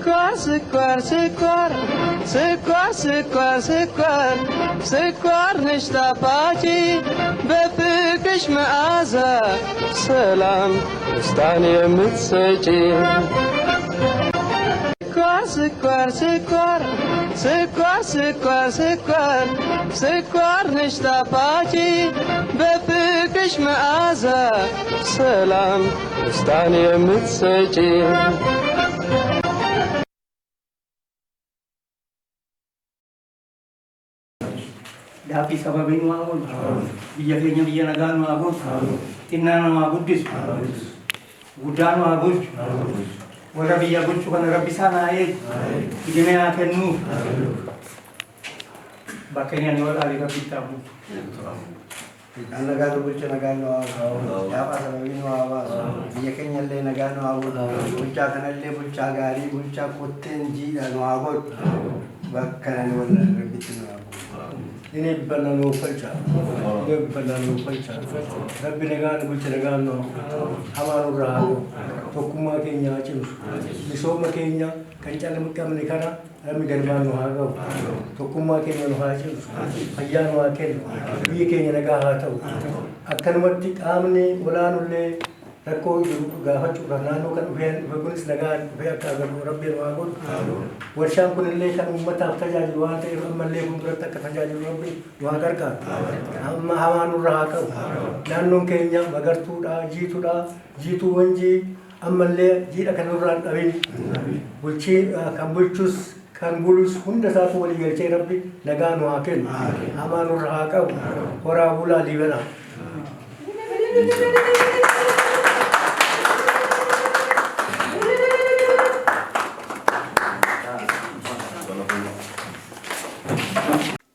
ስኳር ስኳር ስኳር ስኳር ስኳር ስኳር ነሽ ጣፋጭ በፍቅርሽ መዓዛ ሰላም ደስታን የምትሰጪ ስኳር ስኳር ስኳር ስኳር ስኳር ስኳር ነሽ ጣፋጭ በፍቅርሽ መዓዛ ሰላም ደስታን የምትሰጪ ዳፊ ሰበብኝ ማውል ይየገኘ ይየነጋን ማጉድ ቲናና ማጉድስ ጉዳኑ ማጉድ ወረቢያ ጉቹ ከነ ረቢሳና አይ ይገኛ ከኑ ባከኛ ነው አለ ረቢታቡ ነጋኑ ጉቹ ነጋኑ ያፋ ሰበብኝ ማዋ ይየገኘ ለይ ነጋኑ አጉድ ጉቻ ከነለ ጉቻ ጋሪ ጉቻ ኮቴን ጂ ነው አጉድ ባከና ወለ ረቢትና ini balanu falcha balanu falcha rabbi nagaan bulcha nagaan no hamanu rahalu tokkummaa keenya cimsu misooma keenya kan caalmu qabne kana rabbi galmaanu haa ga'u tokkummaa keenya nu haa cimsu fayyaa nu haa kennu biyya keenya nagaa haa ta'u akkanumatti qaamni olaanullee rakkoo gaafachuudhaaf naannoo kan dhufeenis nagaan dhufee akka agarru rabbiin waa godhu warshaan kunillee kan uummataaf tajaajilu waan ta'eef ammallee kun duratti akka tajaajilu rabbi waa gargaaru amma hamaanurra haa qabu naannoon keenya magartuudha jiituu wanjii ammallee jiidha kan nurraan dhabin bulchii kan bulchus kan bulus hunda isaatu walii galchee rabbi nagaa nu haa kennu hamaanurra haa qabu horaa bulaa liibanaa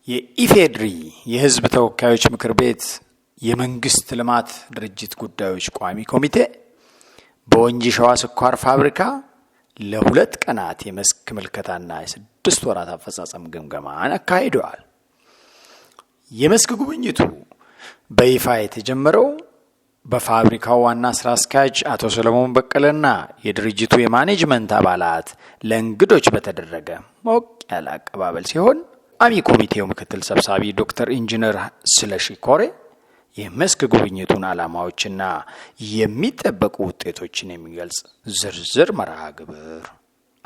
የኢፌድሪ የህዝብ ተወካዮች ምክር ቤት የመንግስት ልማት ድርጅት ጉዳዮች ቋሚ ኮሚቴ በወንጂ ሸዋ ስኳር ፋብሪካ ለ2 ቀናት የመስክ ምልከታና የ6 ወራት አፈጻጸም ግምገማን አካሂደዋል። የመስክ ጉብኝቱ በይፋ የተጀመረው በፋብሪካው ዋና ስራ አስኪያጅ አቶ ሰለሞን በቀለና የድርጅቱ የማኔጅመንት አባላት ለእንግዶች በተደረገ ሞቅ ያለ አቀባበል ሲሆን አሚ ኮሚቴው ምክትል ሰብሳቢ ዶክተር ኢንጂነር ስለሺ ኮሬ የመስክ ጉብኝቱን ዓላማዎችና የሚጠበቁ ውጤቶችን የሚገልጽ ዝርዝር መርሃ ግብር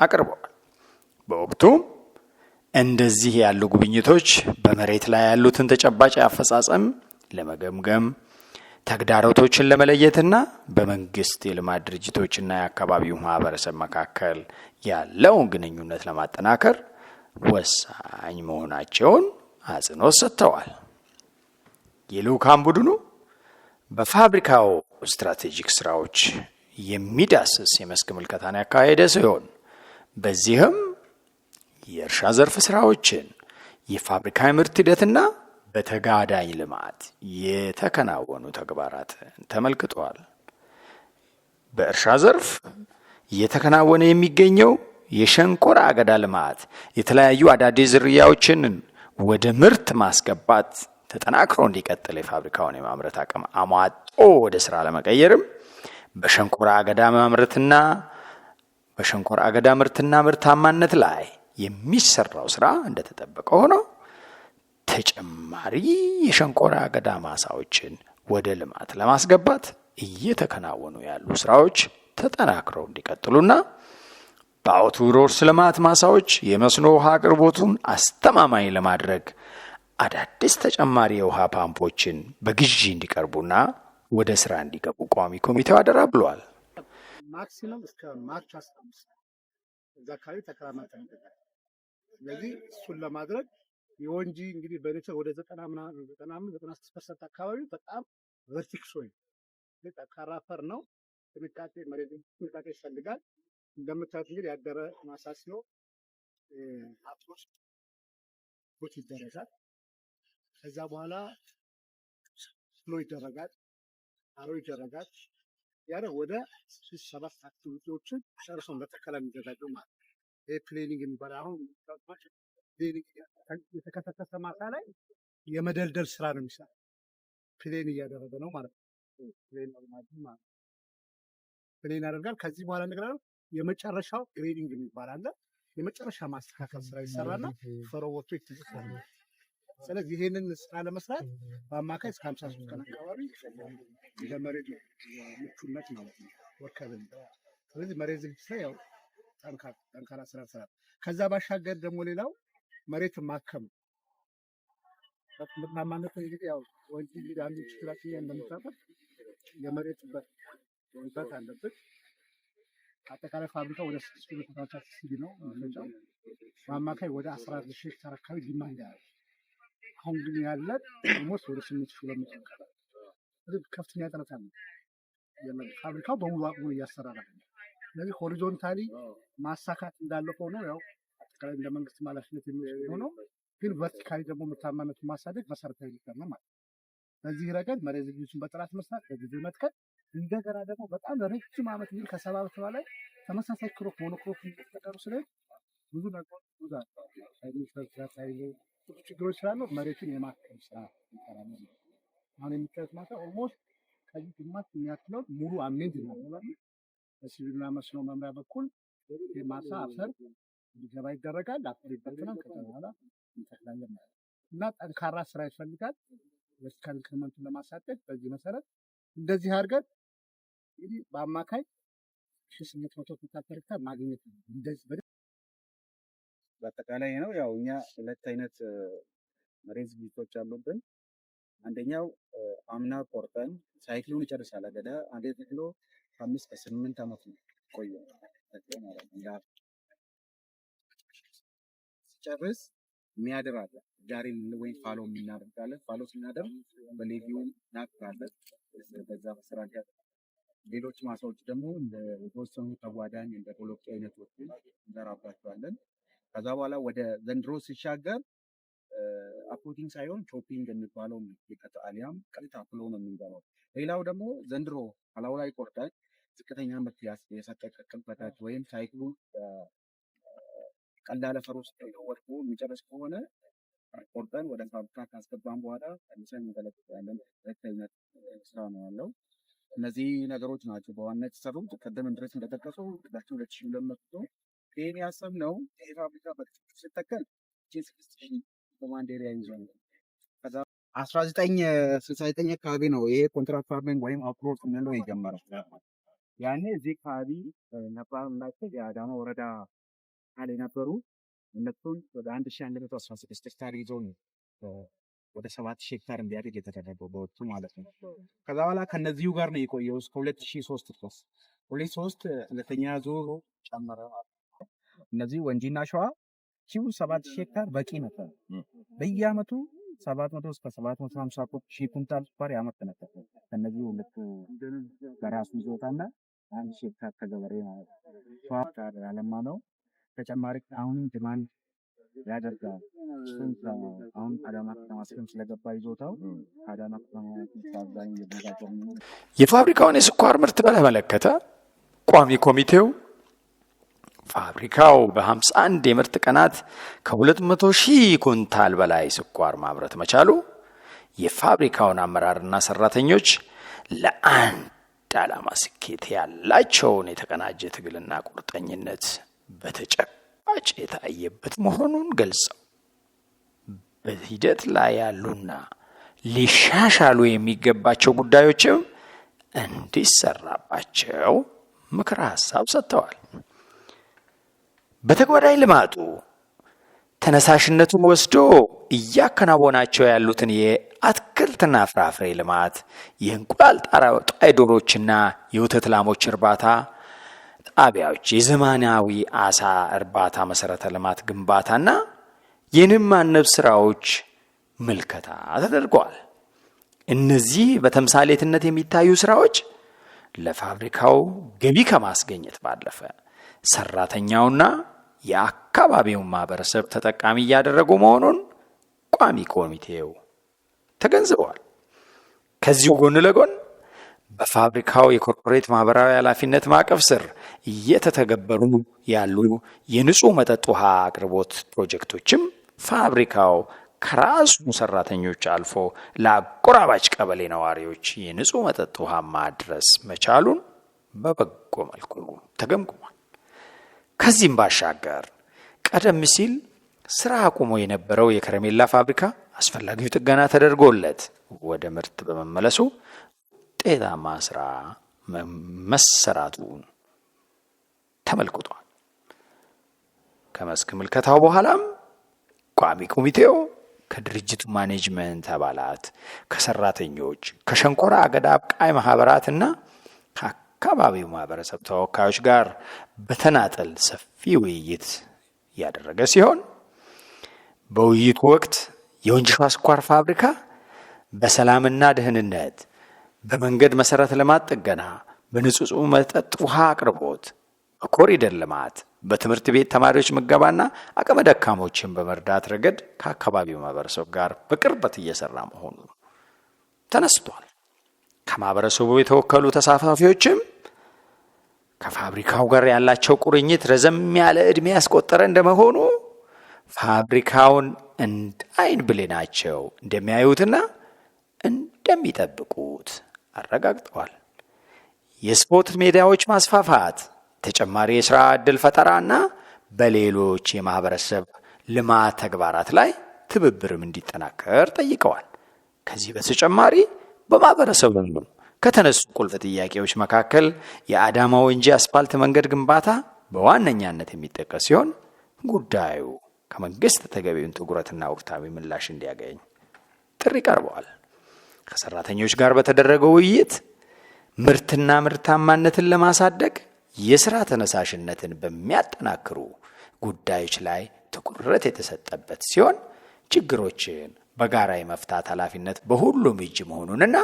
አቅርበዋል። በወቅቱ እንደዚህ ያሉ ጉብኝቶች በመሬት ላይ ያሉትን ተጨባጭ አፈጻጸም ለመገምገም ተግዳሮቶችን ለመለየትና በመንግስት የልማት ድርጅቶችና የአካባቢው ማህበረሰብ መካከል ያለውን ግንኙነት ለማጠናከር ወሳኝ መሆናቸውን አጽንኦት ሰጥተዋል። የልኡካን ቡድኑ በፋብሪካው ስትራቴጂክ ስራዎች የሚዳስስ የመስክ ምልከታን ያካሄደ ሲሆን በዚህም የእርሻ ዘርፍ ስራዎችን፣ የፋብሪካ ምርት ሂደትና በተጋዳኝ ልማት የተከናወኑ ተግባራትን ተመልክቷል። በእርሻ ዘርፍ የተከናወነ የሚገኘው የሸንኮራ አገዳ ልማት የተለያዩ አዳዲስ ዝርያዎችን ወደ ምርት ማስገባት ተጠናክሮ እንዲቀጥል የፋብሪካውን የማምረት አቅም አሟጦ ወደ ስራ ለመቀየርም በሸንኮራ አገዳ ምርትና ምርታማነት ላይ የሚሰራው ስራ እንደተጠበቀ ሆኖ ተጨማሪ የሸንኮራ አገዳ ማሳዎችን ወደ ልማት ለማስገባት እየተከናወኑ ያሉ ስራዎች ተጠናክረው እንዲቀጥሉና በአውትዶርስ ልማት ማሳዎች የመስኖ ውሃ አቅርቦቱን አስተማማኝ ለማድረግ አዳዲስ ተጨማሪ የውሃ ፓምፖችን በግዢ እንዲቀርቡና ወደ ስራ እንዲገቡ ቋሚ ኮሚቴው አደራ ብሏል። ማክሲመም እስከ ማርች 15 እዛ አካባቢ ተከራማተን ስለዚህ እሱን ለማድረግ የወንጂ እንግዲህ በኔቸር ወደ 95% አካባቢ በጣም ቨርቲክ ሶይል ጠንካራ አፈር ነው። ጥንቃቄ ይፈልጋል። እንደምታዩት እንግዲህ ያደረ ማሳ ሲሆን አፕሮች ቦት ይደረጋል። ከዛ በኋላ ስሎ ይደረጋል፣ አሮ ይደረጋል። ያለ ወደ 7 አክቲቪቲዎችን ጨርሶ ለተከላ የሚደረገው ማለት ነው። ይሄ ፕሌኒንግ የሚባለው አሁን የተከተተ ማሳ ላይ የመደልደል ስራ ነው የሚሰራው። ፕሌን እያደረገ ነው ማለት ነው። ፕሌን ያደርጋል። ከዚህ በኋላ እንደገና የመጨረሻው ግሬዲንግ የሚባል አለ። የመጨረሻ ማስተካከል ስራ ይሰራና ፈሮዎቹ ይተሰራሉ። ስለዚህ ይሄንን ስራ ለመስራት በአማካይ እስከ 53 ቀን አካባቢ ለመሬት ምቹነት ማለት ነው ወከብን። ስለዚህ መሬት ዝግጅት ላይ ያው ጠንካራ ስራ ይሰራል። ከዛ ባሻገር ደግሞ ሌላው መሬት ማከም በማማነት እንግዲህ ያው ወንጂ ሊዳን ይችላል እንደምታውቁት የመሬት በት አለበት። አጠቃላይ ፋብሪካው ወደ 6 ኪሎ ሜትር ሲዲ ነው የሚፈጀው። በአማካይ ወደ 14 ሺህ ሄክታር አካባቢ ዲማንድ ያለው አሁን ግን ያለ ኦልሞስት ወደ 8 ኪሎ ሜትር ከፍተኛ ጥረት አለ። ፋብሪካው በሙሉ አቅሙ እያሰራ ነው። ስለዚህ ሆሪዞንታሊ ማሳካት እንዳለ ሆኖ ያው አጠቃላይ እንደ መንግስት ኃላፊነት የሚሆነው ግን ቨርቲካሊ ደግሞ ምርታማነቱን ማሳደግ መሰረታዊ ነገር ነው ማለት ነው። በዚህ ረገድ መሬት ዝግጅቱን በጥራት መስራት፣ በጊዜ መትከል፣ እንደገና ደግሞ በጣም ረጅም ዓመት ግን ከ70 ዓመት በላይ ተመሳሳይ ክሮፕ ሞኖክሮፕ እየተጠቀሙ ስለዚህ ብዙ ነገሮች ብዙ ችግሮች ስላሉ መሬትን የማከም ስራ ይሰራል። አሁን የሚታዩት ማሳ ኦልሞስት ከዚህ ግማሽ የሚያክለው ሙሉ አሜንድ ነው። በሲቪልና መስኖ መምሪያ በኩል የማሳ አፈር እንዲገባ ይደረጋል። አፈር ይበተናል። ከዛ በኋላ እንተክላለን እና ጠንካራ ስራ ይፈልጋል ቨርቲካል ኢንክሪመንቱን ለማሳደግ። በዚህ መሰረት እንደዚህ አድርገን እንግዲህ በአማካይ 1800 ሄክታር ማግኘት ነው። እንደዚህ በአጠቃላይ ነው። ያው እኛ ሁለት አይነት መሬት ዝግጅቶች አሉብን። አንደኛው አምና ቆርጠን ሳይክሉን ይጨርሳል አገዳ አንዴ ተክሎ 5 ከ8 ዓመት ነው ቆየው ማለት ነው። ሲጨርስ የሚያድራለ ጃሪ ወይ ፋሎ የምናደርጋለን። ፋሎ ስናደርግ በሌቪውም ናቅራለን። በዛ መሰረት ሌሎች ማሳዎች ደግሞ እንደ የተወሰኑ ተጓዳኝ እንደ ቦሎቄ አይነቶች እንዘራባቸዋለን። ከዛ በኋላ ወደ ዘንድሮ ሲሻገር አፕሩቲንግ ሳይሆን ቾፒንግ የሚባለው ይቀጥላል። ቀጥታ ፍሎ ነው የሚገባው። ሌላው ደግሞ ዘንድሮ አላው ላይ ቆርጠን ዝቅተኛ ምርት ያሳቀቅበታች ወይም ሳይክሉ ቀላል አፈር ውስጥ ወድቆ የሚጨርስ ከሆነ ቆርጠን ወደ ፋብሪካ ካስገባን በኋላ መልሰን እንገለብጣለን። ሁለተኛ ስራ ነው ያለው። እነዚህ ነገሮች ናቸው በዋናነት የተሰሩት። ቀደም ድረስ እንደጠቀሰው ቅዳቸው 2200 ይሄን ያሰብነው ይሄ ፋብሪካ ሲተከል 6000 ኮማንድ ኤሪያ ይዞ ነው። ከዛ 1969 አካባቢ ነው ይሄ ኮንትራክት ፋርሚንግ ወይም አፕሮች ነው የጀመረው። ያኔ እዚህ አካባቢ ነባርላቸው የአዳማ ወረዳ አለ ነበሩ። እነሱን ወደ 1116 ሄክታር ይዞ ነው ወደ 7000 ሄክታር እንዲያድግ የተደረገው በወቅቱ ማለት ነው። ከዛ በኋላ ከነዚሁ ጋር ነው የቆየው እስከ 2003 ድረስ። 2003 ሁለተኛ ዙር ጨመረ ማለት ነው። እነዚህ ወንጂና ሸዋ 7000 ሄክታር በቂ ነበር። በየአመቱ 700 እስከ 750 ሺህ ኩንታል ስኳር ያመርት ነበር። ከነዚህ ሁለቱ በራሱ ይዞታና 1000 ሄክታር ከገበሬ ማለት ነው። ሸዋ ያለማ ነው። ተጨማሪ አሁን ዲማንድ ያደርጋል። አሁን አዳማ ከተማ ስለገባ ይዞታው አዳማ ከተማ ታዛኝ የደጋገም የፋብሪካውን የስኳር ምርት በተመለከተ ቋሚ ኮሚቴው ፋብሪካው በ51 የምርት ቀናት ከ200,000 ኩንታል በላይ ስኳር ማምረት መቻሉ የፋብሪካውን አመራርና ሰራተኞች ለአንድ ዓላማ ስኬት ያላቸውን የተቀናጀ ትግልና ቁርጠኝነት በተጨባጭ የታየበት መሆኑን ገልጸው በሂደት ላይ ያሉና ሊሻሻሉ የሚገባቸው ጉዳዮችም እንዲሰራባቸው ምክረ ሀሳብ ሰጥተዋል። በተጓዳኝ ልማቱ ተነሳሽነቱን ወስዶ እያከናወናቸው ያሉትን የአትክልትና ፍራፍሬ ልማት፣ የእንቁላል ጣይ ዶሮችና የወተት ላሞች እርባታ ጣቢያዎች፣ የዘመናዊ አሳ እርባታ መሰረተ ልማት ግንባታና የንብ ማነብ ስራዎች ምልከታ ተደርጓል። እነዚህ በተምሳሌትነት የሚታዩ ስራዎች ለፋብሪካው ገቢ ከማስገኘት ባለፈ ሰራተኛውና የአካባቢው ማህበረሰብ ተጠቃሚ እያደረጉ መሆኑን ቋሚ ኮሚቴው ተገንዝበዋል። ከዚሁ ጎን ለጎን በፋብሪካው የኮርፖሬት ማህበራዊ ኃላፊነት ማዕቀፍ ስር እየተተገበሩ ያሉ የንጹህ መጠጥ ውሃ አቅርቦት ፕሮጀክቶችም ፋብሪካው ከራሱ ሰራተኞች አልፎ ለአጎራባች ቀበሌ ነዋሪዎች የንጹህ መጠጥ ውሃ ማድረስ መቻሉን በበጎ መልኩ ተገምግሟል። ከዚህም ባሻገር ቀደም ሲል ስራ አቁሞ የነበረው የከረሜላ ፋብሪካ አስፈላጊው ጥገና ተደርጎለት ወደ ምርት በመመለሱ ውጤታማ ስራ መሰራቱ ተመልክቷል። ከመስክ ምልከታው በኋላም ቋሚ ኮሚቴው ከድርጅቱ ማኔጅመንት አባላት፣ ከሰራተኞች፣ ከሸንኮራ አገዳ አብቃይ ማህበራትና ከአካባቢው ማህበረሰብ ተወካዮች ጋር በተናጠል ሰፊ ውይይት ያደረገ ሲሆን በውይይቱ ወቅት የወንጂ ሸዋ ስኳር ፋብሪካ በሰላምና ደህንነት፣ በመንገድ መሰረተ ልማት ጥገና፣ በንጹህ መጠጥ ውሃ አቅርቦት፣ በኮሪደር ልማት፣ በትምህርት ቤት ተማሪዎች ምገባና አቅመ ደካሞችን በመርዳት ረገድ ከአካባቢው ማህበረሰብ ጋር በቅርበት እየሰራ መሆኑ ተነስቷል። ከማህበረሰቡ የተወከሉ ተሳታፊዎችም ከፋብሪካው ጋር ያላቸው ቁርኝት ረዘም ያለ ዕድሜ ያስቆጠረ እንደመሆኑ ፋብሪካውን እንደ ዓይን ብሌናቸው እንደሚያዩትና እንደሚጠብቁት አረጋግጠዋል። የስፖርት ሜዳዎች ማስፋፋት፣ ተጨማሪ የሥራ ዕድል ፈጠራና በሌሎች የማህበረሰብ ልማት ተግባራት ላይ ትብብርም እንዲጠናከር ጠይቀዋል። ከዚህ በተጨማሪ በማህበረሰቡ ከተነሱ ቁልፍ ጥያቄዎች መካከል የአዳማ ወንጂ አስፋልት መንገድ ግንባታ በዋነኛነት የሚጠቀስ ሲሆን ጉዳዩ ከመንግስት ተገቢውን ትኩረትና ወቅታዊ ምላሽ እንዲያገኝ ጥሪ ቀርበዋል። ከሰራተኞች ጋር በተደረገው ውይይት ምርትና ምርታማነትን ለማሳደግ የሥራ ተነሳሽነትን በሚያጠናክሩ ጉዳዮች ላይ ትኩረት የተሰጠበት ሲሆን ችግሮችን በጋራ የመፍታት ኃላፊነት በሁሉም እጅ መሆኑንና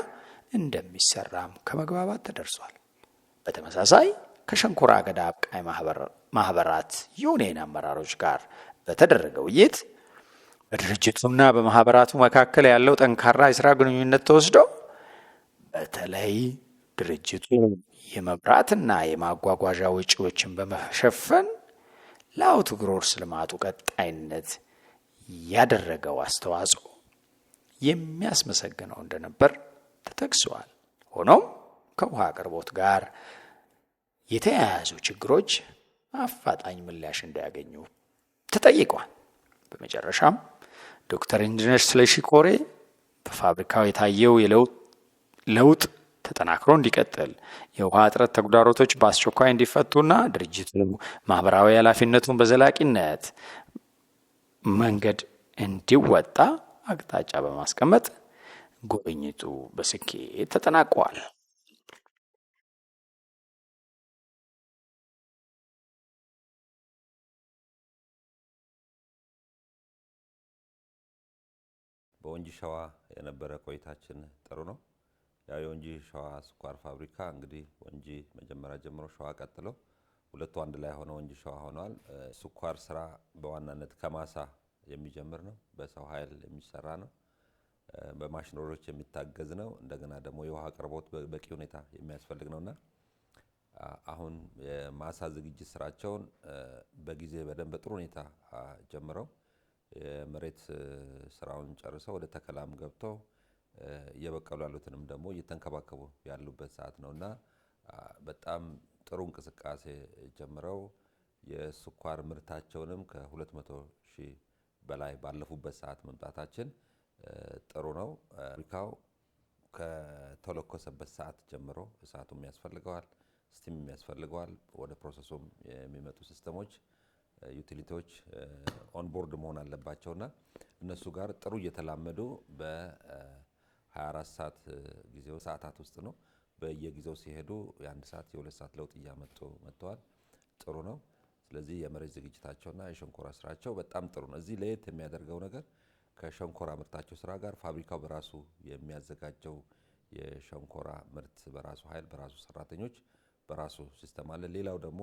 እንደሚሰራም ከመግባባት ተደርሷል። በተመሳሳይ ከሸንኮራ አገዳ አብቃይ ማህበራት ዩኒየን አመራሮች ጋር በተደረገው ውይይት በድርጅቱና በማህበራቱ መካከል ያለው ጠንካራ የሥራ ግንኙነት ተወስዶ በተለይ ድርጅቱ የመብራትና የማጓጓዣ ወጪዎችን በመሸፈን ለአውቶግሮስ ልማቱ ቀጣይነት ያደረገው አስተዋጽኦ የሚያስመሰግነው እንደነበር ተጠቅሷል። ሆኖም ከውሃ አቅርቦት ጋር የተያያዙ ችግሮች አፋጣኝ ምላሽ እንዲያገኙ ተጠይቋል። በመጨረሻም ዶክተር ኢንጂነር ስለሺ ኮሬ በፋብሪካው የታየው ለውጥ ተጠናክሮ እንዲቀጥል፣ የውሃ እጥረት ተግዳሮቶች በአስቸኳይ እንዲፈቱና ድርጅቱ ማህበራዊ ኃላፊነቱን በዘላቂነት መንገድ እንዲወጣ አቅጣጫ በማስቀመጥ ጉብኝቱ በስኬት ተጠናቋል። በወንጂ ሸዋ የነበረ ቆይታችን ጥሩ ነው። ያው የወንጂ ሸዋ ስኳር ፋብሪካ እንግዲህ ወንጂ መጀመሪያ ጀምሮ ሸዋ ቀጥሎ ሁለቱ አንድ ላይ ሆነው ወንጂ ሸዋ ሆነዋል። ስኳር ስራ በዋናነት ከማሳ የሚጀምር ነው። በሰው ኃይል የሚሰራ ነው። በማሽነሪዎች የሚታገዝ ነው። እንደገና ደግሞ የውሃ አቅርቦት በቂ ሁኔታ የሚያስፈልግ ነውና አሁን የማሳ ዝግጅት ስራቸውን በጊዜ በደንብ በጥሩ ሁኔታ ጀምረው የመሬት ስራውን ጨርሰው ወደ ተከላም ገብተው እየበቀሉ ያሉትንም ደግሞ እየተንከባከቡ ያሉበት ሰዓት ነውና በጣም ጥሩ እንቅስቃሴ ጀምረው የስኳር ምርታቸውንም ከ200 ሺህ በላይ ባለፉበት ሰዓት መምጣታችን ጥሩ ነው። ፋብሪካው ከተለኮሰበት ሰዓት ጀምሮ እሳቱም ያስፈልገዋል፣ ስቲም ያስፈልገዋል። ወደ ፕሮሰሱም የሚመጡ ሲስተሞች ዩቲሊቲዎች ኦንቦርድ መሆን አለባቸውና እነሱ ጋር ጥሩ እየተላመዱ በ24 ሰዓት ጊዜው ሰዓታት ውስጥ ነው በየጊዜው ሲሄዱ የ1 ሰዓት የ2 ሰዓት ለውጥ እያመጡ መጥተዋል። ጥሩ ነው። ስለዚህ የመሬት ዝግጅታቸውና የሸንኮራ ስራቸው በጣም ጥሩ ነው። እዚህ ለየት የሚያደርገው ነገር ከሸንኮራ ምርታቸው ስራ ጋር ፋብሪካው በራሱ የሚያዘጋጀው የሸንኮራ ምርት በራሱ ኃይል በራሱ ሰራተኞች በራሱ ሲስተም አለ። ሌላው ደግሞ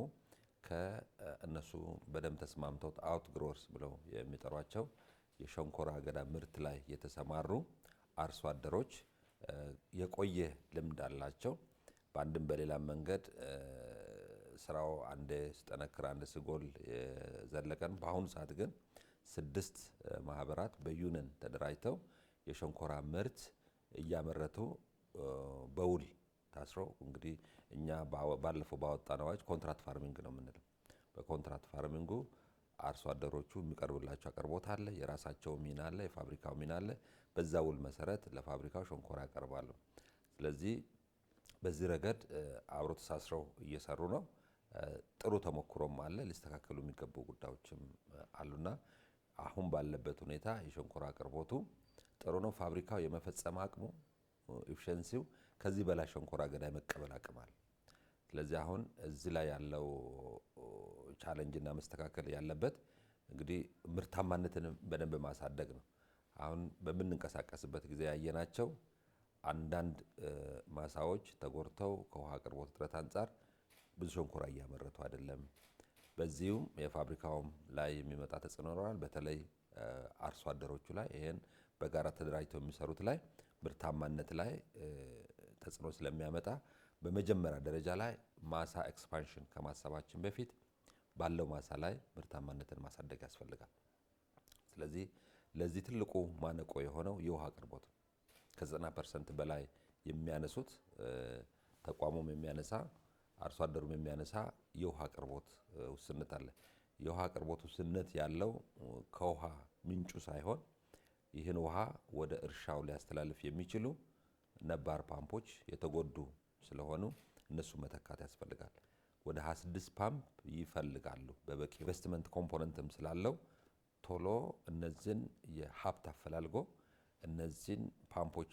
ከእነሱ በደም ተስማምተው አውትግሮወርስ ብለው የሚጠሯቸው የሸንኮራ አገዳ ምርት ላይ የተሰማሩ አርሶ አደሮች የቆየ ልምድ አላቸው። በአንድም በሌላም መንገድ ስራው አንዴ ሲጠነክር አንዴ ሲጎል ዘለቀን። በአሁኑ ሰዓት ግን 6 ማህበራት በዩኒየን ተደራጅተው የሸንኮራ ምርት እያመረቱ በውል ታስረው እንግዲህ እኛ ባለፈው ባወጣነው አዋጅ ኮንትራክት ፋርሚንግ ነው የምንለው። በኮንትራት ፋርሚንጉ አርሶ አደሮቹ የሚቀርብላቸው አቅርቦት አለ፣ የራሳቸው ሚና አለ፣ የፋብሪካው ሚና አለ። በዛ ውል መሰረት ለፋብሪካው ሸንኮራ ያቀርባሉ። ስለዚህ በዚህ ረገድ አብሮ ተሳስረው እየሰሩ ነው። ጥሩ ተሞክሮም አለ፣ ሊስተካከሉ የሚገቡ ጉዳዮችም አሉና አሁን ባለበት ሁኔታ የሸንኮራ አቅርቦቱ ጥሩ ነው። ፋብሪካው የመፈጸም አቅሙ ኢፊሸንሲው ከዚህ በላይ ሸንኮራ አገዳ መቀበል አቅም አለ። ስለዚህ አሁን እዚህ ላይ ያለው ቻሌንጅና መስተካከል ያለበት እንግዲህ ምርታማነትን በደንብ ማሳደግ ነው። አሁን በምንንቀሳቀስበት ጊዜ ያየናቸው አንዳንድ ማሳዎች ተጎድተው ከውሃ አቅርቦት እጥረት አንጻር ብዙ ሸንኮራ እያመረቱ አይደለም። በዚሁም የፋብሪካውም ላይ የሚመጣ ተጽዕኖ ይኖራል። በተለይ አርሶ አደሮቹ ላይ ይሄን በጋራ ተደራጅተው የሚሰሩት ላይ ምርታማነት ላይ ተጽዕኖ ስለሚያመጣ በመጀመሪያ ደረጃ ላይ ማሳ ኤክስፓንሽን ከማሰባችን በፊት ባለው ማሳ ላይ ምርታማነትን ማሳደግ ያስፈልጋል። ስለዚህ ለዚህ ትልቁ ማነቆ የሆነው የውሃ አቅርቦት ከ90% በላይ የሚያነሱት ተቋሙም የሚያነሳ አርሶ አደሩም የሚያነሳ የውሃ አቅርቦት ውስንነት አለ። የውሃ አቅርቦት ውስንነት ያለው ከውሃ ምንጩ ሳይሆን ይህን ውሃ ወደ እርሻው ሊያስተላልፍ የሚችሉ ነባር ፓምፖች የተጎዱ ስለሆኑ እነሱ መተካት ያስፈልጋል። ወደ 26 ፓምፕ ይፈልጋሉ። በበቂ ኢንቨስትመንት ኮምፖነንትም ስላለው ቶሎ እነዚህን የሀብት አፈላልጎ እነዚህን ፓምፖች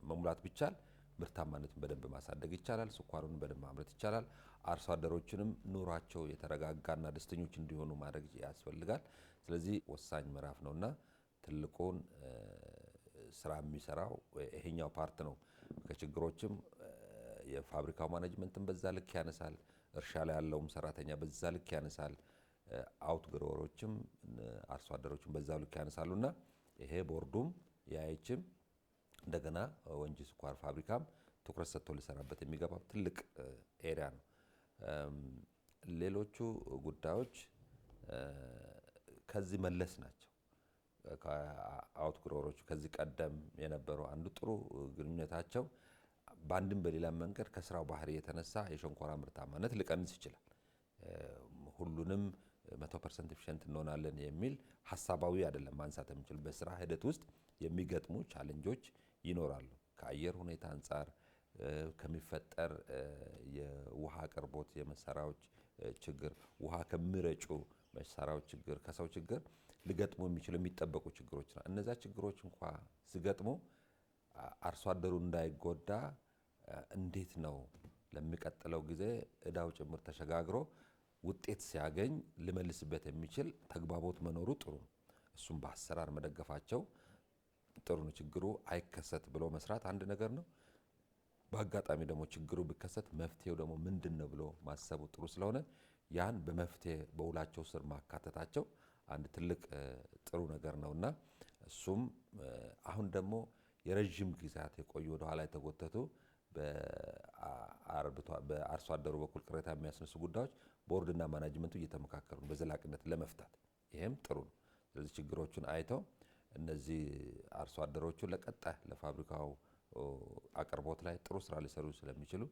መሙላት ቢቻል ምርታማነትን በደንብ ማሳደግ ይቻላል። ስኳሩን በደንብ ማምረት ይቻላል። አርሶ አደሮችንም ኑሯቸው የተረጋጋና ደስተኞች እንዲሆኑ ማድረግ ያስፈልጋል። ስለዚህ ወሳኝ ምዕራፍ ነውና ትልቁን ስራ የሚሰራው ይሄኛው ፓርት ነው። ከችግሮችም የፋብሪካው ማኔጅመንትን በዛ ልክ ያነሳል። እርሻ ላይ ያለውም ሰራተኛ በዛ ልክ ያነሳል። አውት ግሮወሮችም አርሶ አደሮችም በዛ ልክ ያነሳሉና ይሄ ቦርዱም ያይችም እንደገና ወንጂ ስኳር ፋብሪካም ትኩረት ሰጥቶ ሊሰራበት የሚገባ ትልቅ ኤሪያ ነው። ሌሎቹ ጉዳዮች ከዚህ መለስ ናቸው። አውት ግሮወሮቹ ከዚህ ቀደም የነበሩ አንዱ ጥሩ ግንኙነታቸው በአንድም በሌላ መንገድ ከስራው ባህሪ የተነሳ የሸንኮራ ምርታማነት ሊቀንስ ይችላል። ሁሉንም 100% ኤፊሽንት እንሆናለን የሚል ሀሳባዊ አይደለም ማንሳት የምንችል። በስራ ሂደት ውስጥ የሚገጥሙ ቻሌንጆች ይኖራሉ። ከአየር ሁኔታ አንጻር ከሚፈጠር የውሃ አቅርቦት የመሳሪያዎች ችግር፣ ውሃ ከሚረጩ መሳሪያዎች ችግር፣ ከሰው ችግር ሊገጥሙ የሚችሉ የሚጠበቁ ችግሮች ናቸው። እነዛ ችግሮች እንኳ ሲገጥሙ አርሶ አደሩ እንዳይጎዳ እንዴት ነው ለሚቀጥለው ጊዜ እዳው ጭምር ተሸጋግሮ ውጤት ሲያገኝ ሊመልስበት የሚችል ተግባቦት መኖሩ ጥሩ ነው። እሱም በአሰራር መደገፋቸው ጥሩ ነው። ችግሩ አይከሰት ብሎ መስራት አንድ ነገር ነው። በአጋጣሚ ደግሞ ችግሩ ቢከሰት መፍትሄው ደግሞ ምንድን ነው ብሎ ማሰቡ ጥሩ ስለሆነ ያን በመፍትሄ በውላቸው ስር ማካተታቸው አንድ ትልቅ ጥሩ ነገር ነውና እሱም አሁን ደግሞ የረዥም ጊዜያት የቆዩ ወደኋላ የተጎተቱ በአርሶ አደሩ በኩል ቅሬታ የሚያስነሱ ጉዳዮች ቦርድና ማናጅመንቱ እየተመካከሩ በዘላቂነት ለመፍታት ይሄም ጥሩ ነው። ስለዚህ ችግሮቹን አይተው እነዚህ አርሶ አደሮቹ ለቀጣይ ለፋብሪካው አቅርቦት ላይ ጥሩ ስራ ሊሰሩ ስለሚችሉ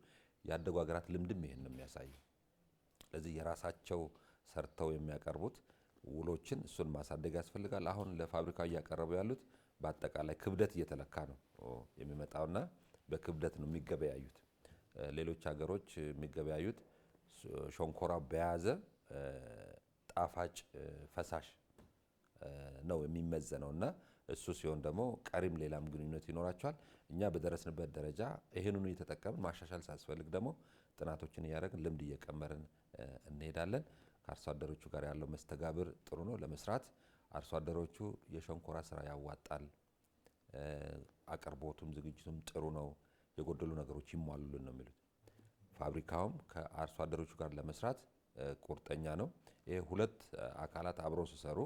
ያደጉ ሀገራት ልምድም ይሄን ነው የሚያሳየው። ስለዚህ የራሳቸው ሰርተው የሚያቀርቡት ውሎችን እሱን ማሳደግ ያስፈልጋል። አሁን ለፋብሪካው እያቀረቡ ያሉት በአጠቃላይ ክብደት እየተለካ ነው የሚመጣውና በክብደት ነው የሚገበያዩት። ሌሎች ሀገሮች የሚገበያዩት ሸንኮራ በያዘ ጣፋጭ ፈሳሽ ነው የሚመዘነውና እሱ ሲሆን ደግሞ ቀሪም ሌላም ግንኙነት ይኖራቸዋል። እኛ በደረስንበት ደረጃ ይህንኑ እየተጠቀምን ማሻሻል ሳያስፈልግ ደግሞ ጥናቶችን እያደረግን ልምድ እየቀመርን እንሄዳለን። ከአርሶ አደሮቹ ጋር ያለው መስተጋብር ጥሩ ነው። ለመስራት አርሶ አደሮቹ የሸንኮራ ስራ ያዋጣል፣ አቅርቦቱም ዝግጅቱም ጥሩ ነው፣ የጎደሉ ነገሮች ይሟሉልን ነው የሚሉት። ፋብሪካውም ከአርሶ አደሮቹ ጋር ለመስራት ቁርጠኛ ነው። ይሄ ሁለት አካላት አብረው ሲሰሩ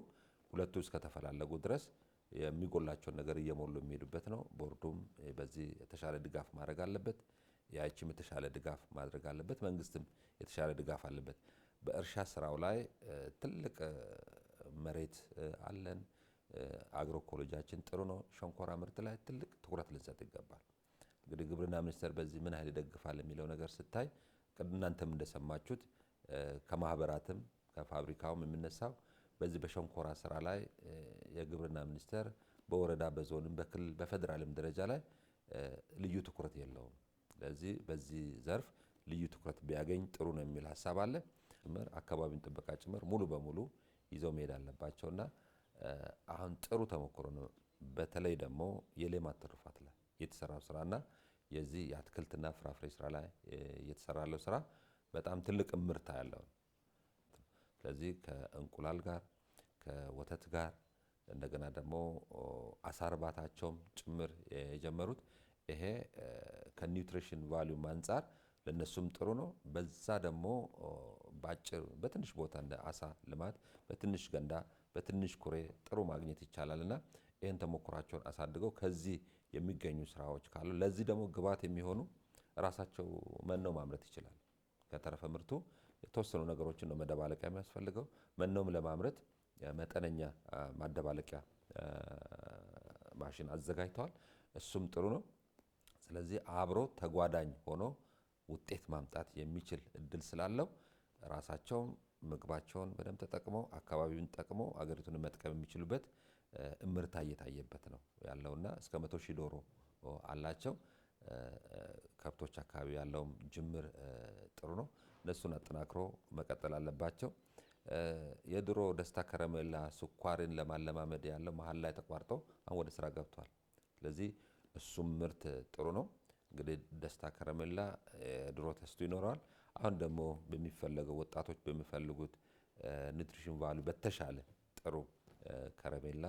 ሁለቱ እስከተፈላለጉ ድረስ የሚጎላቸውን ነገር እየሞሉ የሚሄዱበት ነው። ቦርዱም በዚህ የተሻለ ድጋፍ ማድረግ አለበት። ያቺም የተሻለ ድጋፍ ማድረግ አለበት። መንግስትም የተሻለ ድጋፍ አለበት። በእርሻ ስራው ላይ ትልቅ መሬት አለን። አግሮኢኮሎጂያችን ጥሩ ነው። ሸንኮራ ምርት ላይ ትልቅ ትኩረት ልንሰጥ ይገባል። እንግዲህ ግብርና ሚኒስቴር በዚህ ምን ያህል ይደግፋል የሚለው ነገር ስታይ እናንተም እንደሰማችሁት ከማህበራትም ከፋብሪካውም የምነሳው በዚህ በሸንኮራ ስራ ላይ የግብርና ሚኒስቴር በወረዳ በዞንም በክልል በፌደራልም ደረጃ ላይ ልዩ ትኩረት የለውም። ስለዚህ በዚህ ዘርፍ ልዩ ትኩረት ቢያገኝ ጥሩ ነው የሚል ሐሳብ አለ። አካባቢን ጥበቃ ጭምር ሙሉ በሙሉ ይዘው መሄድ አለባቸውና አሁን ጥሩ ተሞክሮ ነው። በተለይ ደግሞ የሌማት ትሩፋት ላይ የተሰራው ስራና የዚህ የአትክልትና ፍራፍሬ ስራ ላይ የተሰራለው ስራ በጣም ትልቅ ምርታ ያለው። ስለዚህ ከእንቁላል ጋር ከወተት ጋር እንደገና ደግሞ አሳ እርባታቸውም ጭምር የጀመሩት ይሄ ከኒውትሪሽን ቫልዩ አንፃር ለነሱም ጥሩ ነው። በዛ ደግሞ በትንሽ ቦታ እንደ አሳ ልማት በትንሽ ገንዳ በትንሽ ኩሬ ጥሩ ማግኘት ይቻላልና ይሄን ተሞክሯቸውን አሳድገው ከዚህ የሚገኙ ስራዎች ካሉ ለዚህ ደግሞ ግብዓት የሚሆኑ ራሳቸው መኖ ማምረት ይችላል። ከተረፈ ምርቱ የተወሰኑ ነገሮችን ነው መደባለቂያ የሚያስፈልገው። መኖም ለማምረት መጠነኛ ማደባለቂያ ማሽን አዘጋጅተዋል። እሱም ጥሩ ነው። ስለዚህ አብሮ ተጓዳኝ ሆኖ ውጤት ማምጣት የሚችል እድል ስላለው ራሳቸው ምግባቸውን በደንብ ተጠቅመው አካባቢውን ተጠቅመው አገሪቱን መጥቀም የሚችሉበት እምርታ እየታየበት ነው ያለውና እስከ 100,000 ዶሮ አላቸው። ከብቶች አካባቢ ያለውም ጅምር ጥሩ ነው። እነሱን አጠናክሮ መቀጠል አለባቸው። የድሮ ደስታ ከረሜላ ስኳርን ለማለማመድ ያለው መሀል ላይ ተቋርጦ አሁን ወደ ስራ ገብቷል። ስለዚህ እሱም ምርት ጥሩ ነው። እንግዲህ ደስታ ከረሜላ ድሮ ተስቶ ይኖራል። አሁን ደግሞ በሚፈለገው ወጣቶች በሚፈልጉት ኒውትሪሽን ቫልዩ በተሻለ ጥሩ ከረሜላ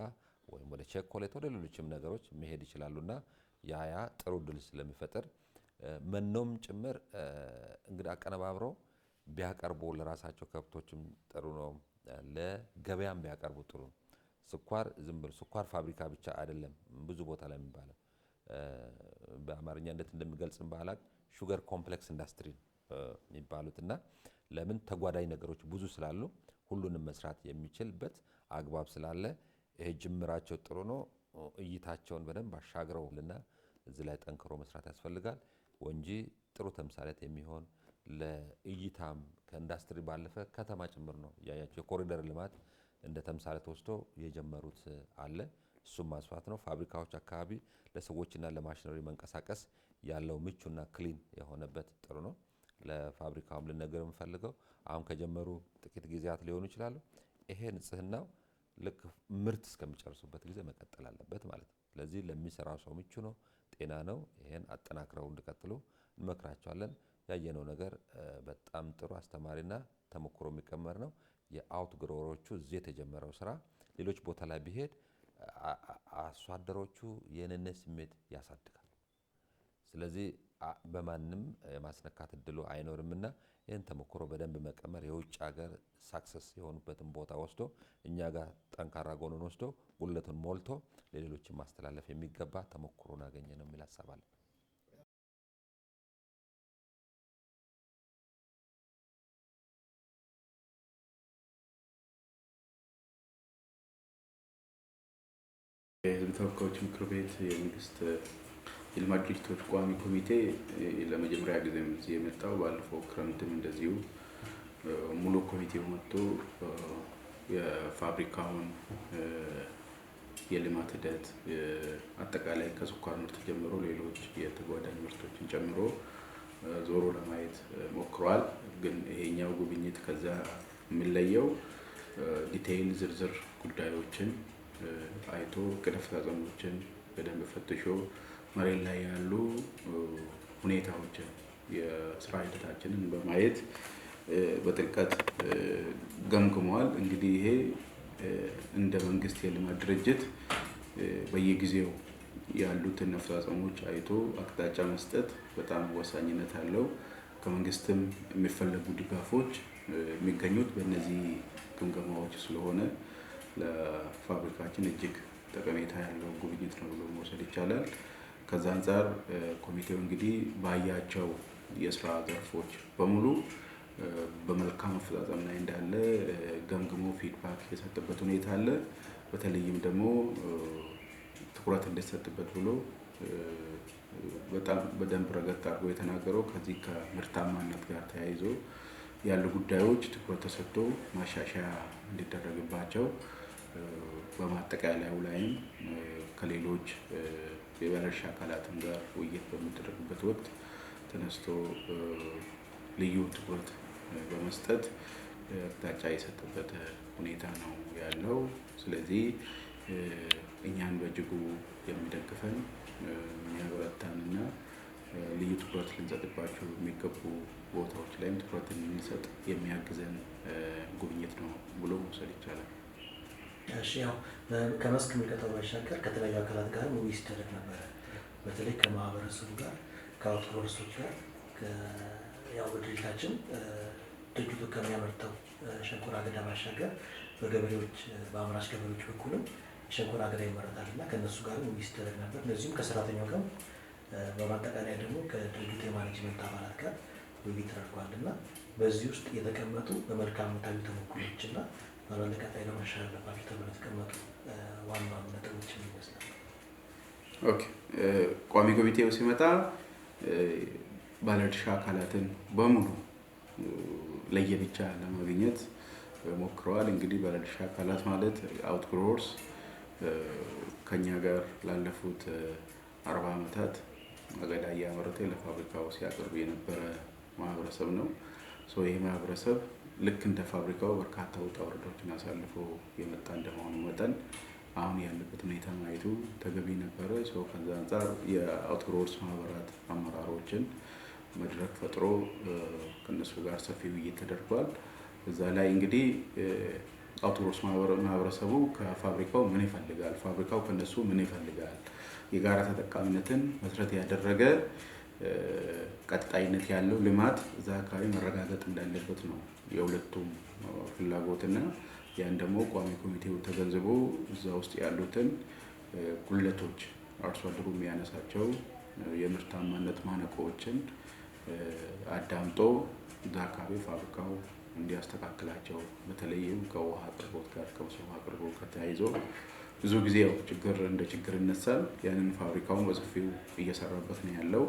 ወይም ወደ ቸኮሌት ወደ ሌሎችም ነገሮች መሄድ ይችላሉና ያ ጥሩ ድል ስለሚፈጥር መኖም ጭምር እንግዲህ አቀነባብረው ቢያቀርቡ ለራሳቸው ከብቶችም ጥሩ ነው። ለገበያም ቢያቀርቡ ጥሩ ነው። ስኳር ዝም ብሎ ስኳር ፋብሪካ ብቻ አይደለም ብዙ ቦታ ላይ የሚባለው በአማርኛ እንዴት እንደሚገልጽም ባላቅ ሹገር ኮምፕሌክስ ኢንዱስትሪ የሚባሉትና ለምን ተጓዳኝ ነገሮች ብዙ ስላሉ ሁሉንም መስራት የሚችልበት አግባብ ስላለ ይሄ ጅምራቸው ጥሩ ነው። እይታቸውን በደንብ አሻግረውልና እዚህ ላይ ጠንክሮ መስራት ያስፈልጋል። ወንጂ ጥሩ ተምሳሌት የሚሆን ለእይታም ከኢንዱስትሪ ባለፈ ከተማ ጭምር ነው ያያቸው የኮሪደር ልማት እንደ ተምሳሌት ወስዶ የጀመሩት አለ። እሱም ማስፋት ነው። ፋብሪካዎች አካባቢ ለሰዎችና ለማሽነሪ መንቀሳቀስ ያለው ምቹና ክሊን የሆነበት ጥሩ ነው። ለፋብሪካውም ልነገር የምፈልገው አሁን ከጀመሩ ጥቂት ጊዜያት ሊሆኑ ይችላሉ። ይሄ ንጽህናው ልክ ምርት እስከሚጨርሱበት ጊዜ መቀጠል አለበት ማለት ነው። ስለዚህ ለሚሰራው ሰው ምቹ ነው፣ ጤና ነው። ይሄን አጠናክረው እንዲቀጥሉ እንመክራቸዋለን። ያየነው ነገር በጣም ጥሩ አስተማሪና ተሞክሮ የሚቀመር ነው። የአውት ግሮወሮቹ እዚህ የተጀመረው ስራ ሌሎች ቦታ ላይ ቢሄድ አርሶ አደሮቹ የነነት ስሜት ያሳድጋል። ስለዚህ በማንም የማስነካት እድሉ አይኖርምና ይህን ተሞክሮ በደንብ መቀመር የውጭ ሀገር ሳክሰስ የሆኑበትን ቦታ ወስዶ እኛ ጋር ጠንካራ ጎኑን ወስዶ ጉለቱን ሞልቶ ለሌሎችን ማስተላለፍ የሚገባ ተሞክሮን አገኘ ነው የሚል ሀሳብ አለ። የህዝብ ተወካዮች ምክር ቤት የመንግስት የልማት ድርጅቶች ቋሚ ኮሚቴ ለመጀመሪያ ጊዜ እዚህ የመጣው ባለፈው ክረምትም እንደዚሁ ሙሉ ኮሚቴው መጥቶ የፋብሪካውን የልማት ሂደት አጠቃላይ ከስኳር ምርት ጀምሮ ሌሎች የተጓዳኝ ምርቶችን ጨምሮ ዞሮ ለማየት ሞክሯል። ግን ይሄኛው ጉብኝት ከዛ የሚለየው ዲቴይል ዝርዝር ጉዳዮችን አይቶ ቅድመ ተከተሎችን በደንብ ፈትሾ መሬት ላይ ያሉ ሁኔታዎችን የስራ ሂደታችንን በማየት በጥልቀት ገምግመዋል። እንግዲህ ይሄ እንደ መንግስት የልማት ድርጅት በየጊዜው ያሉትን አፈጻጸሞች አይቶ አቅጣጫ መስጠት በጣም ወሳኝነት አለው። ከመንግስትም የሚፈለጉ ድጋፎች የሚገኙት በእነዚህ ግምገማዎች ስለሆነ ለፋብሪካችን እጅግ ጠቀሜታ ያለው ጉብኝት ነው ብሎ መውሰድ ይቻላል። ከዛ አንፃር ኮሚቴው እንግዲህ ባያቸው የስራ ዘርፎች በሙሉ በመልካም አፈጻጸም ላይ እንዳለ ገምግሞ ፊድባክ የሰጠበት ሁኔታ አለ። በተለይም ደግሞ ትኩረት እንዲሰጥበት ብሎ በጣም በደንብ ረገጥ አድርጎ የተናገረው ከዚህ ከምርታማነት ጋር ተያይዞ ያሉ ጉዳዮች ትኩረት ተሰጥቶ ማሻሻያ እንዲደረግባቸው በማጠቃለያው ላይም ከሌሎች የባለድርሻ አካላትም ጋር ውይይት በሚደረግበት ወቅት ተነስቶ ልዩ ትኩረት በመስጠት አቅጣጫ የሰጠበት ሁኔታ ነው ያለው። ስለዚህ እኛን በእጅጉ የሚደግፈን የሚያበረታንና ልዩ ትኩረት ልንሰጥባቸው የሚገቡ ቦታዎች ላይም ትኩረት እንድንሰጥ የሚያግዘን ጉብኝት ነው ብሎ መውሰድ ይቻላል። እሺ፣ ያው ከመስክ ምልከታው ባሻገር ከተለያዩ አካላት ጋር ውይይት ሲደረግ ነበረ። በተለይ ከማህበረሰቡ ጋር ከአውትዶርሶች ጋር ያው በድርጅታችን ድርጅቱ ከሚያመርተው ሸንኮራ አገዳ ባሻገር በገበሬዎች በአምራች ገበሬዎች በኩልም ሸንኮራ አገዳ ይመረታል እና ከእነሱ ጋር ውይይት ሲደረግ ነበር። እነዚሁም ከሰራተኛው ጋር በማጠቃለያ ደግሞ ከድርጅቱ የማኔጅመንት አባላት ጋር ውይይት ተደርጓል እና በዚህ ውስጥ የተቀመጡ በመልካምታዊ ተሞክሮች እና በቀጣይ ለመሻሻል አለባቸው ተብለው የተቀመጡ ዋና ነጥቦች ይመስላል። ኦኬ፣ ቋሚ ኮሚቴው ሲመጣ ባለድርሻ አካላትን በሙሉ ለየብቻ ለማግኘት ሞክረዋል። እንግዲህ ባለድርሻ አካላት ማለት አውትግሮወርስ ከኛ ጋር ላለፉት 40 ዓመታት አገዳ እያመረተ ለፋብሪካው ሲያቀርብ የነበረ ማህበረሰብ ነው። ይህ ማህበረሰብ ልክ እንደ ፋብሪካው በርካታ ውጣ ውረዶችን አሳልፎ የመጣ እንደመሆኑ መጠን አሁን ያለበት ሁኔታ ማየቱ ተገቢ ነበረ። ከዛ አንጻር የአውትግሮወርስ ማህበራት አመራሮችን መድረክ ፈጥሮ ከነሱ ጋር ሰፊ ውይይት ተደርጓል። እዛ ላይ እንግዲህ አውትግሮወርስ ማህበረሰቡ ከፋብሪካው ምን ይፈልጋል፣ ፋብሪካው ከነሱ ምን ይፈልጋል፣ የጋራ ተጠቃሚነትን መሰረት ያደረገ ቀጣይነት ያለው ልማት እዛ አካባቢ መረጋገጥ እንዳለበት ነው የሁለቱም ፍላጎትና ያን ደግሞ ቋሚ ኮሚቴው ተገንዝቦ እዛ ውስጥ ያሉትን ጉድለቶች አርሶ አደሩ የሚያነሳቸው የምርታማነት ማነቆዎችን አዳምጦ እዛ አካባቢ ፋብሪካው እንዲያስተካክላቸው በተለይም ከውሃ አቅርቦት ጋር ከመስኖ አቅርቦት ጋር ተያይዞ ብዙ ጊዜ ችግር እንደ ችግር ይነሳል። ያንን ፋብሪካውን በሰፊው እየሰራበት ነው ያለው።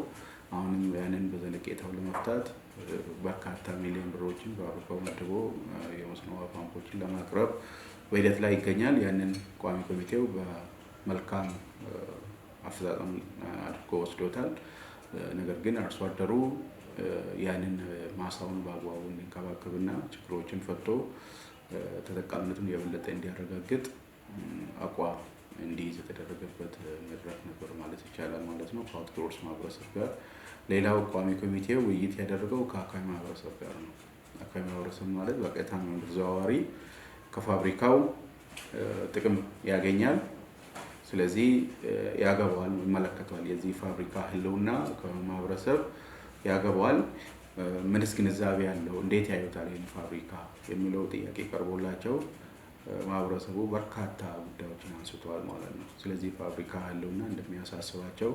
አሁንም ያንን በዘለቄታው ለመፍታት በርካታ ሚሊዮን ብሮችን ፋብሪካው መድቦ የመስኖ ፓምፖችን ለማቅረብ በሂደት ላይ ይገኛል። ያንን ቋሚ ኮሚቴው በመልካም አፈጻጸም አድርጎ ወስዶታል። ነገር ግን አርሶ አደሩ ያንን ማሳውን በአግባቡ እንዲንከባከብና ችግሮችን ፈቶ ተጠቃሚነቱን የበለጠ እንዲያረጋግጥ አቋም እንዲይዝ የተደረገበት መድረክ ነበር ማለት ይቻላል ማለት ነው ከአውትግሮወርስ ማህበረሰብ ጋር። ሌላው ቋሚ ኮሚቴው ውይይት ያደረገው ከአካባቢ ማህበረሰብ ጋር ነው። አካባቢ ማህበረሰብ ማለት በቀጥታም በተዘዋዋሪ ከፋብሪካው ጥቅም ያገኛል። ስለዚህ ያገባዋል፣ ይመለከተዋል። የዚህ ፋብሪካ ህልውና ከማህበረሰብ ያገባዋል። ምንስ ግንዛቤ ያለው እንዴት ያዩታል ይህን ፋብሪካ የሚለው ጥያቄ ቀርቦላቸው ማህበረሰቡ በርካታ ጉዳዮችን አንስተዋል ማለት ነው። ስለዚህ ፋብሪካ ህልውና እንደሚያሳስባቸው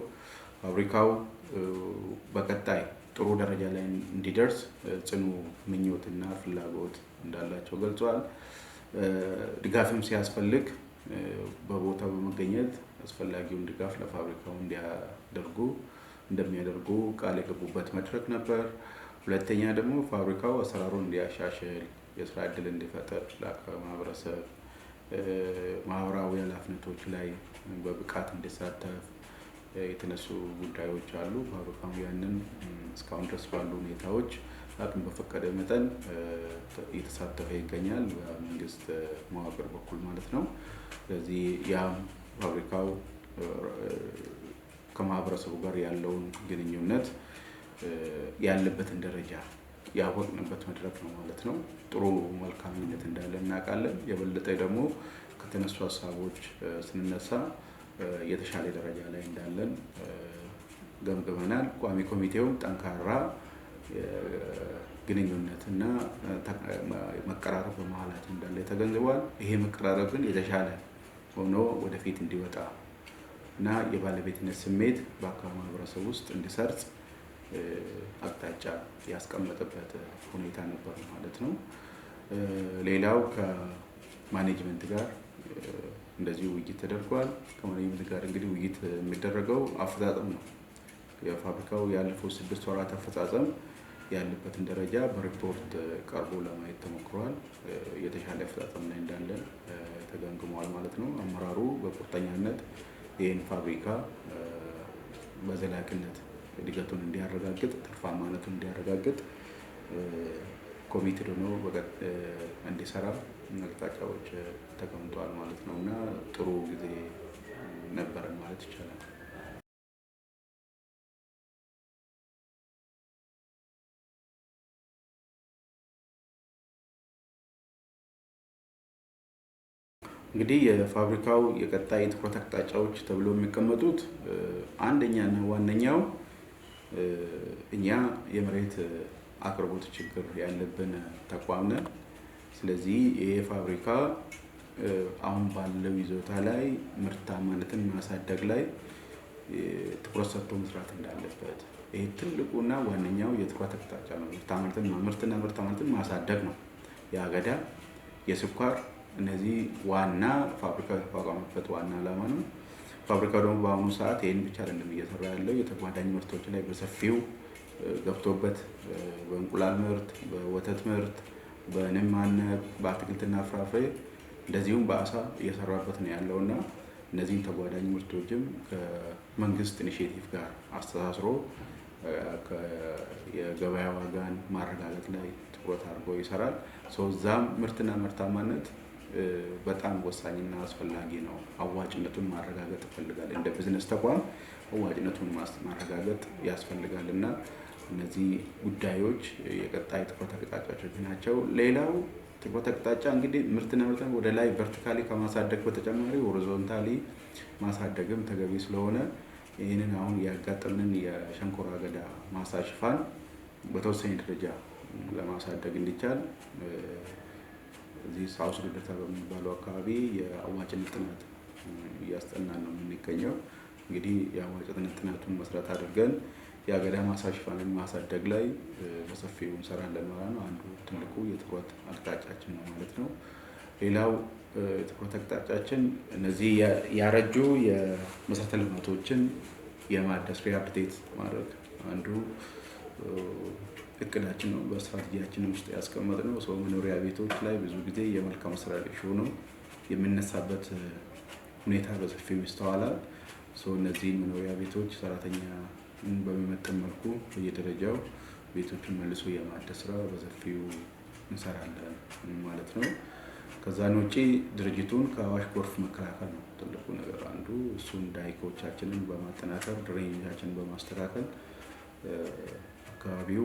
ፋብሪካው በቀጣይ ጥሩ ደረጃ ላይ እንዲደርስ ጽኑ ምኞትና ፍላጎት እንዳላቸው ገልጸዋል። ድጋፍም ሲያስፈልግ በቦታው በመገኘት አስፈላጊውን ድጋፍ ለፋብሪካው እንደሚያደርጉ ቃል የገቡበት መድረክ ነበር። ሁለተኛ ደግሞ ፋብሪካው አሰራሩን እንዲያሻሽል፣ የስራ ዕድል እንዲፈጠር ለአካባቢ ማህበረሰብ ማህበራዊ ኃላፊነቶች ላይ በብቃት እንዲሳተፍ የተነሱ ጉዳዮች አሉ። ፋብሪካው ያንን እስካሁን ድረስ ባሉ ሁኔታዎች አቅም በፈቀደ መጠን እየተሳተፈ ይገኛል፣ በመንግስት መዋቅር በኩል ማለት ነው። ስለዚህ ያም ፋብሪካው ከማህበረሰቡ ጋር ያለውን ግንኙነት ያለበትን ደረጃ ያወቅንበት መድረክ ነው ማለት ነው። ጥሩ መልካምነት እንዳለ እናውቃለን። የበለጠ ደግሞ ከተነሱ ሀሳቦች ስንነሳ የተሻለ ደረጃ ላይ እንዳለን ገምግመናል። ቋሚ ኮሚቴውም ጠንካራ ግንኙነትና መቀራረብ በመሀላችን እንዳለ ተገንዝቧል። ይሄ መቀራረብ ግን የተሻለ ሆኖ ወደፊት እንዲወጣ እና የባለቤትነት ስሜት በአካባቢ ማህበረሰብ ውስጥ እንዲሰርጽ አቅጣጫ ያስቀመጠበት ሁኔታ ነበር ማለት ነው። ሌላው ከማኔጅመንት ጋር እንደዚሁ ውይይት ተደርጓል። ከማኔጅመንት ጋር እንግዲህ ውይይት የሚደረገው አፈጻጸም ነው። የፋብሪካው ያለፈው 6 ወራት አፈጻጸም ያለበትን ደረጃ በሪፖርት ቀርቦ ለማየት ተሞክሯል። የተሻለ አፈጻጸም ላይ እንዳለን ተገምግመዋል ማለት ነው። አመራሩ በቁርጠኛነት ይህን ፋብሪካ በዘላቂነት እድገቱን እንዲያረጋግጥ፣ ትርፋማነቱን እንዲያረጋግጥ ኮሚቴ ሆኖ እንዲሰራ አቅጣጫዎች ተቀምጧል ማለት ነው እና ጥሩ ጊዜ ነበረን ማለት ይቻላል። እንግዲህ የፋብሪካው የቀጣይ ትኩረት አቅጣጫዎች ተብሎ የሚቀመጡት አንደኛና ዋነኛው እኛ የመሬት አቅርቦት ችግር ያለብን ተቋም ነን። ስለዚህ ይሄ ፋብሪካ አሁን ባለው ይዞታ ላይ ምርታማነትን ማሳደግ ላይ ትኩረት ሰጥቶ መስራት እንዳለበት ይሄ ትልቁና ዋነኛው የትኩረት አቅጣጫ ነው። ምርታማነትን ማሳደግ ነው። የአገዳ የስኳር እነዚህ ዋና ፋብሪካ የተቋቋመበት ዋና ዓላማ ነው። ፋብሪካው ደግሞ በአሁኑ ሰዓት ይህን ብቻ አይደለም እየሰራ ያለው የተጓዳኝ ምርቶች ላይ በሰፊው ገብቶበት በእንቁላል ምርት፣ በወተት ምርት፣ በንብ ማነብ፣ በአትክልትና ፍራፍሬ እንደዚሁም በአሳ እየሰራበት ነው ያለውና እነዚህን ተጓዳኝ ምርቶችም ከመንግስት ኢኒሼቲቭ ጋር አስተሳስሮ የገበያ ዋጋን ማረጋገጥ ላይ ትኩረት አድርጎ ይሰራል። እዛም ምርትና ምርታማነት በጣም ወሳኝና አስፈላጊ ነው። አዋጭነቱን ማረጋገጥ ይፈልጋል። እንደ ቢዝነስ ተቋም አዋጭነቱን ማረጋገጥ ያስፈልጋል እና እነዚህ ጉዳዮች የቀጣይ ትኩረት አቅጣጫዎች ናቸው። ሌላው ትኩረት አቅጣጫ እንግዲህ ምርትና ምርትን ወደ ላይ ቨርቲካሊ ከማሳደግ በተጨማሪ ሆሪዞንታሊ ማሳደግም ተገቢ ስለሆነ ይህንን አሁን ያጋጠምንን የሸንኮራ አገዳ ማሳ ሽፋን በተወሰነ ደረጃ ለማሳደግ እንዲቻል እዚህ ሳውስ ልደታ በሚባለው አካባቢ የአዋጭነት ጥናት እያስጠናን ነው የምንገኘው። እንግዲህ የአዋጭነት ጥናቱን መሰረት አድርገን የአገዳ ማሳ ሽፋንን ማሳደግ ላይ በሰፊው እንሰራለን ማለት ነው። አንዱ ትልቁ የትኩረት አቅጣጫችን ነው ማለት ነው። ሌላው የትኩረት አቅጣጫችን እነዚህ ያረጁ የመሰረተ ልማቶችን የማደስ ሪሃቢሊቴት ማድረግ አንዱ እቅዳችን ነው። በስትራቴጂያችን ውስጥ ያስቀመጥነው ሰው መኖሪያ ቤቶች ላይ ብዙ ጊዜ የመልካም አስተዳደር ኢሹ ነው የሚነሳበት ሁኔታ በሰፊው ይስተዋላል። እነዚህን መኖሪያ ቤቶች ሰራተኛ በሚመጥን መልኩ በየደረጃው ቤቶችን መልሶ የማደስ ስራ በሰፊው እንሰራለን ማለት ነው። ከዛን ውጪ ድርጅቱን ከአዋሽ ጎርፍ መከላከል ነው ትልቁ ነገር አንዱ። እሱን ዳይኮቻችንን በማጠናከር ድሬኔጃችንን በማስተካከል አካባቢው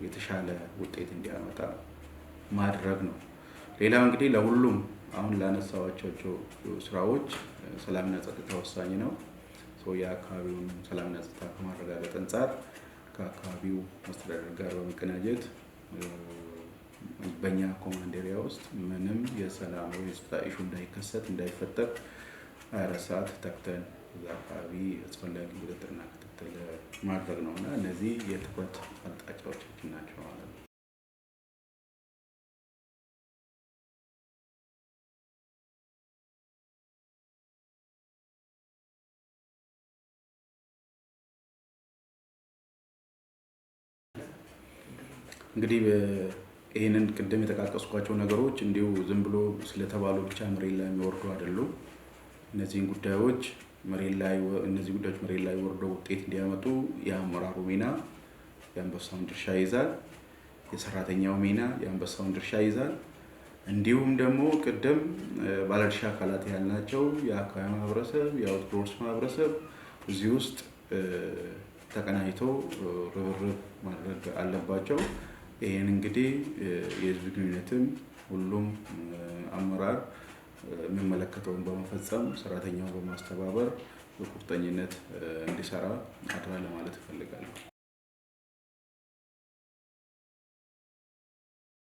የተሻለ ውጤት እንዲያመጣ ማድረግ ነው። ሌላው እንግዲህ ለሁሉም አሁን ላነሳዋቸው ስራዎች ሰላምና ጸጥታ ወሳኝ ነው። የአካባቢውን ሰላምና ጸጥታ ከማረጋገጥ አንጻር ከአካባቢው መስተዳደር ጋር በመቀናጀት በእኛ ኮማንድ ኤሪያ ውስጥ ምንም የሰላም ወይ የጸጥታ ኢሹ እንዳይከሰት እንዳይፈጠር 24 ሰዓት ተክተን እዛ አካባቢ አስፈላጊ ቁጥጥርና ክትትል ማድረግ ነው እና እነዚህ የትኩረት አቅጣጫዎቻችን ናቸው ማለት ነው። እንግዲህ ይህንን ቅድም የተቃቀስኳቸው ነገሮች እንዲሁ ዝም ብሎ ስለተባሉ ብቻ መሬት ላይ የሚወርዱ አይደሉም። እነዚህ ጉዳዮች መሬት ላይ ወርደው ውጤት እንዲያመጡ የአመራሩ ሚና የአንበሳውን ድርሻ ይዛል። የሰራተኛው ሚና የአንበሳውን ድርሻ ይዛል። እንዲሁም ደግሞ ቅድም ባለድርሻ አካላት ያልናቸው የአካባቢ ማህበረሰብ፣ የአውትዶርስ ማህበረሰብ እዚህ ውስጥ ተቀናጅቶ ርብርብ ማድረግ አለባቸው። ይህን እንግዲህ የህዝብ ግንኙነትም ሁሉም አመራር የሚመለከተውን በመፈጸም ሰራተኛውን በማስተባበር በቁርጠኝነት እንዲሰራ አድራ ለማለት እፈልጋለሁ።